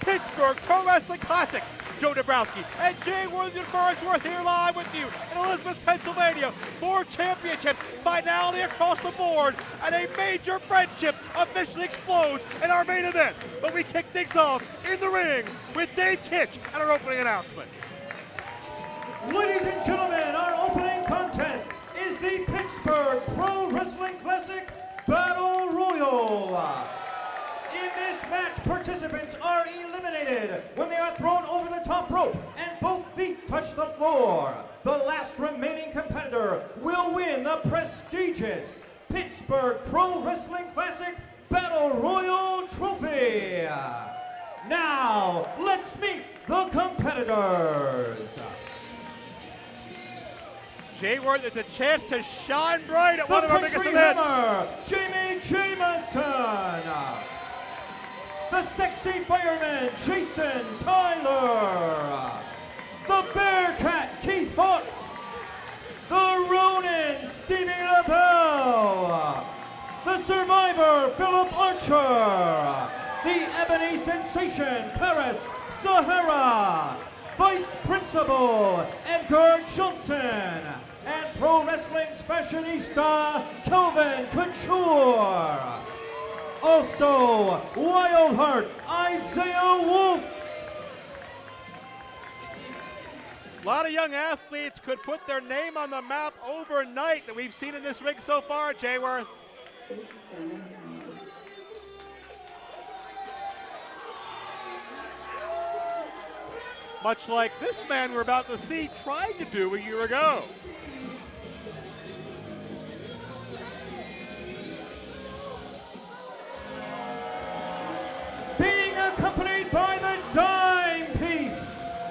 Pittsburgh Pro Wrestling Classic. Joe Dabrowski and Jay Worthington-Farnsworth here live with you in Elizabeth, Pennsylvania. 4 championships, finality across the board, and a major friendship officially explodes in our main event. But we kick things off in the ring with Dave Kitch and our opening announcements. Ladies and gentlemen, our opening contest is the Pittsburgh Pro Wrestling Classic Battle Royal. In this match, participants are eliminated when they are thrown over the top rope and both feet touch the floor. The last remaining competitor will win the prestigious Pittsburgh Pro Wrestling Classic Battle Royal Trophy. Now, let's meet the competitors. Jay Worth, it's a chance to shine bright at one of our biggest events. Jamie Jamison. The Sexy Fireman, Jason Tyler. The Bearcat, Keith Hook. The Ronin, Stevie LaBelle. The Survivor, Philip Archer. The Ebony Sensation, Paris Sahara. Vice Principal, Edgar Johnson. And Pro Wrestling's fashionista, Kelvin Couture. Also, Wildheart, Isaiah Wolf. A lot of young athletes could put their name on the map overnight that we've seen in this ring so far, Jay Worth. Much like this man we're about to see tried to do a year ago. Being accompanied by the dime piece,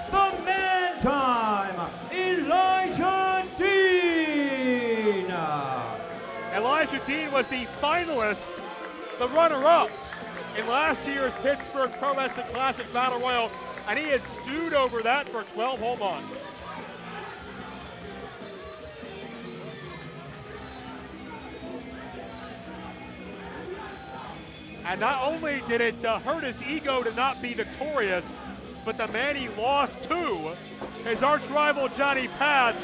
the man time, Elijah Dean. Elijah Dean was the finalist, the runner-up in last year's Pittsburgh Pro Wrestling Classic Battle Royal, and he has stewed over that for 12 whole months. And not only did it hurt his ego to not be victorious, but the man he lost to, his arch-rival Johnny Patch.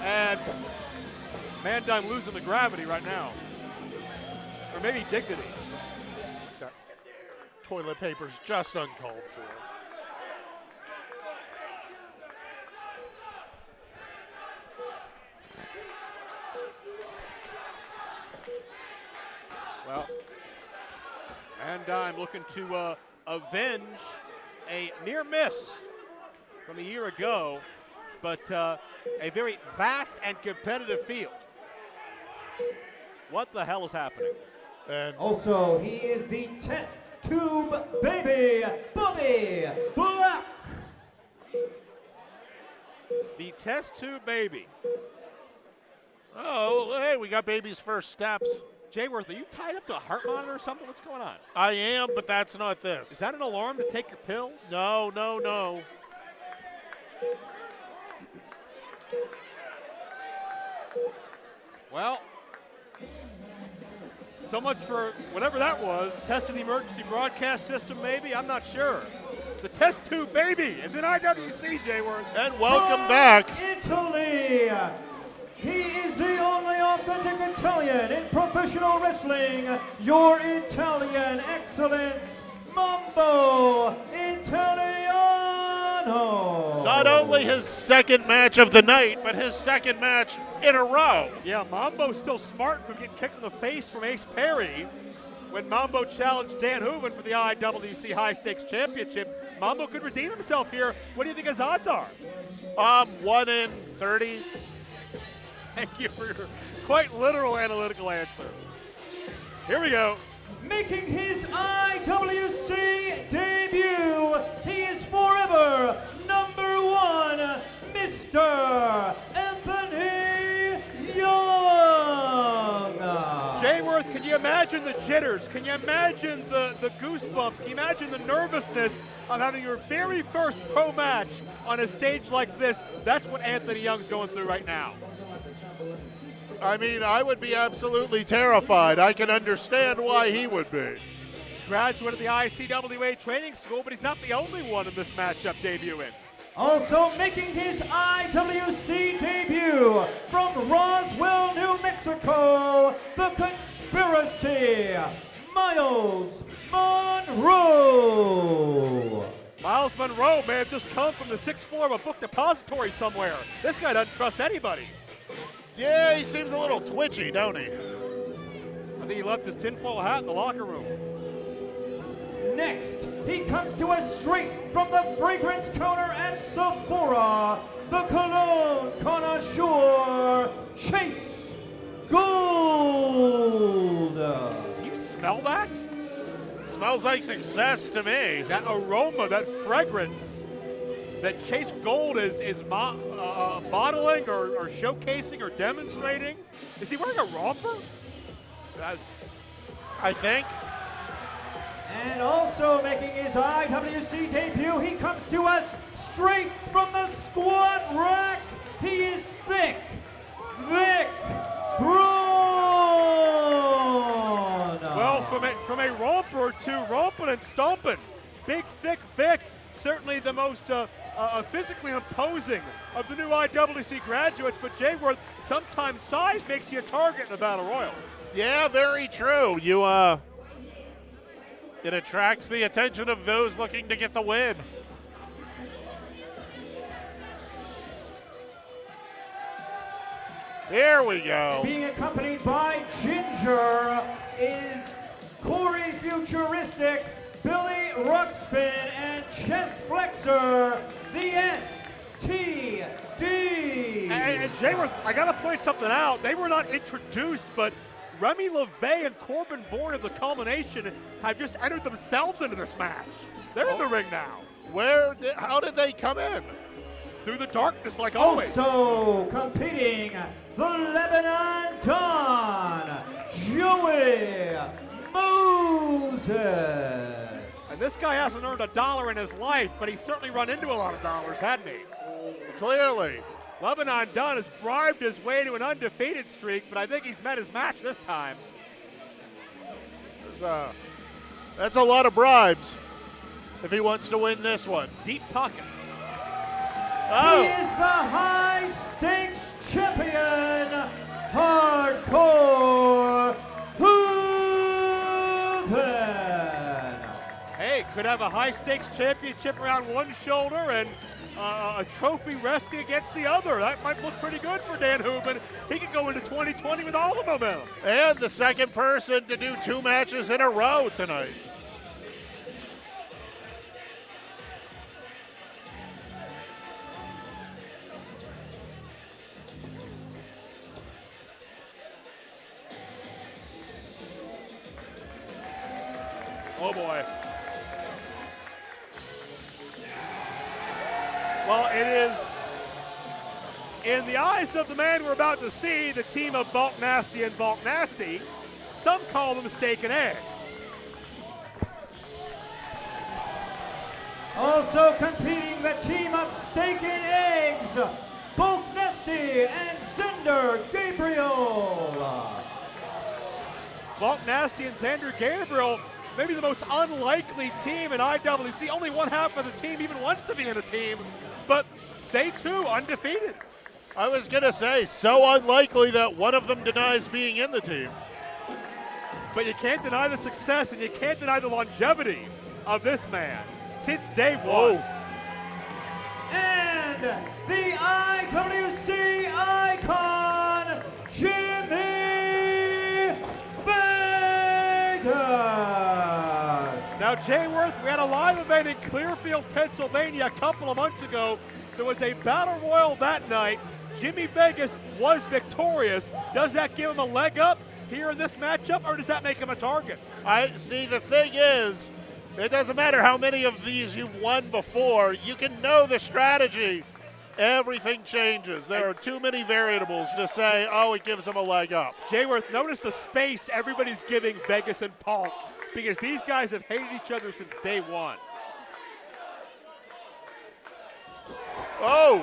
And Mandime losing the gravity right now. Or maybe dignity. That toilet paper's just uncalled for. Well, Mandime looking to avenge a near miss from a year ago, but a very vast and competitive field. What the hell is happening? And Also, he is the test tube baby, Bobby Black. The test tube baby. oh, hey, we got baby's first steps. Jay Worth, are you tied up to a heart monitor or something? What's going on? I am, but that's not Is this. that an alarm to take your pills? No, no, no. Well, so much for whatever that was. Testing the emergency broadcast system, maybe? I'm not sure. The test tube baby is in IWC, Jay Worth. And welcome back. Italy. He is the only authentic Italian in professional wrestling. Your Italian excellence, MAMBO ITALIANO. Not only his second match of the night, but his second match in a row. Yeah, Mambo's still smart from getting kicked in the face from Ace Perry when Mambo challenged Dan Hooven for the IWC High Stakes Championship. Mambo could redeem himself here. What do you think his odds are? 1 in 30. Thank you for your quite literal analytical answer. Here we go. Making his IWC debut, he is forever #1, Mr. Anthony Young. Jay Worth, can you imagine the jitters? Can you imagine the goosebumps? Can you imagine the nervousness of having your very first pro match on a stage like this? That's what Anthony Young's going through right now. I mean, I would be absolutely terrified. I can understand why he would be. graduate of the ICWA training school, but he's not the only one in this matchup debuting. Also making his IWC debut from Roswell, New Mexico, the Conspiracy, Miles Monroe. Miles Monroe may have just come from the 6th floor of a book depository somewhere. This guy doesn't trust anybody. Yeah, he seems a little twitchy, don't he? I think he left his tinfoil hat in the locker room. Next, he comes to us straight from the fragrance counter at Sephora, the cologne connoisseur, Chase Gold. Do you smell that? Smells like success to me. That aroma, that fragrance that Chase Gold is modeling or showcasing or demonstrating. Is he wearing a romper? I think. And also making his IWC debut, he comes to us straight from the squat rack. He is Vic Braun. Well, from a romper to romping and stomping. Big, thick Vic, certainly the most physically imposing of the new IWC graduates, but Jayworth, sometimes size makes you a target in a battle royal. Yeah, very true. It attracts the attention of those looking to get the win. Here we go. Being accompanied by Ginger is Corey Futuristic, Billy Ruxpin, and Chest Flexor, the STD. And Jayworth, I got to point something out. They were not introduced, but Remy LeVay and Corbin Bourne of the Culmination have just entered themselves into this match. They're in the ring now. How did they come in? Through the darkness, like always. Also competing, the Lebanon Don, Joey Moses. And this guy hasn't earned $1 in his life, but he's certainly run into a lot of dollars, hadn't he? Clearly. Lebanon Dunn has bribed his way to an undefeated streak, but I think he's met his match this time. That's a lot of bribes if he wants to win this one. Deep pockets. He is the high stakes champion, Hardcore Hooven. Hey, could have a high stakes championship around one shoulder and a trophy resting against the other. That might look pretty good for Dan Hooven. He could go into 2020 with all the momentum. And the second person to do 2 matches in a row tonight. Oh boy. Well, it is, in the eyes of the man we're about to see, the team of Bulk Nasty and Bulk Nasty. Some call them steak and eggs. Also competing, the team of Steak and Eggs, Bulk Nasty and ZANDER GABRIEL. Bulk Nasty and ZANDER GABRIEL, maybe the most unlikely team in IWC. Only one half of the team even wants to be in a team, but they too undefeated. I was going to say, so unlikely that one of them denies being in the team. But you can't deny the success and you can't deny the longevity of this man since day one. And the IWC icon, Jimmy Vegas. Now, Jayworth, we had a live event in Clearfield, Pennsylvania a couple of months ago. There was a battle royal that night. Jimmy Vegas was victorious. Does that give him a leg up here in this matchup, or does that make him a target? I see, the thing is, it doesn't matter how many of these you've won before. You can know the strategy. Everything changes. There are too many variables to say, oh, it gives him a leg up. Jayworth, notice the space everybody's giving Vegas and Paul, because these guys have hated each other since day one. Oh!